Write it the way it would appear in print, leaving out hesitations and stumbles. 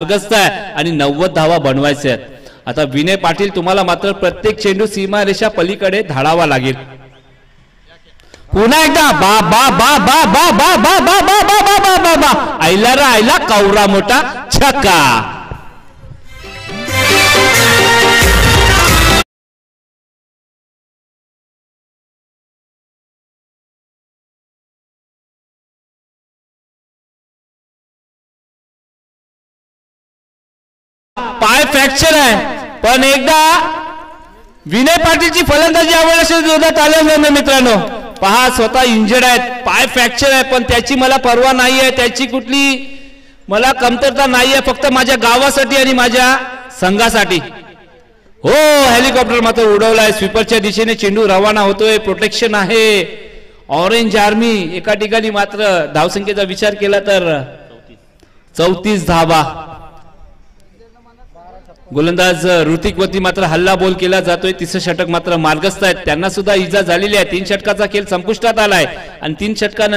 मार्गस्थ आहे आणि 90 धावा बनवायचे आहेत। आता विनय पाटील तुम्हाला मात्र प्रत्येक चेंडू सीमारेषा पलीकडे धाडावा लागेल। पुन्हा एकदा बा बा बा बा बा बा बा बा बा बा बा बा बा बा आयला रा आयला कवरा मोठा छक्का। पाय फ्रॅक्चर आहे पण एकदा विनय पाटीलची फलंदाजी यावेळेस जोरात आले मित्रांनो। पहा स्वतः इंजर्ड आहेत, पाय फ्रॅक्चर आहे पण त्याची मला पर्वा नाही आहे, त्याची कुठली मला कमतरता नाही आहे, फक्त माझ्या गावासाठी आणि माझ्या संघासाठी। हो हेलिकॉप्टर मात्र उडवलाय, स्वीपरच्या दिशेने चेंडू रवाना होतोय, प्रोटेक्शन आहे। ऑरेंज आर्मी एका ठिकाणी मात्र धावसंख्येचा विचार केला तर 34 धावा। गोलंदाज ऋतिकवती मात्र हल्ला बोल केला जातोय, तिसरं षटक मात्र मार्गस्थ आहेत, त्यांना सुद्धा इजा झालेली आहे। 3 षटकाचा खेळ संपुष्टात आलाय आणि 3 षटकानंतर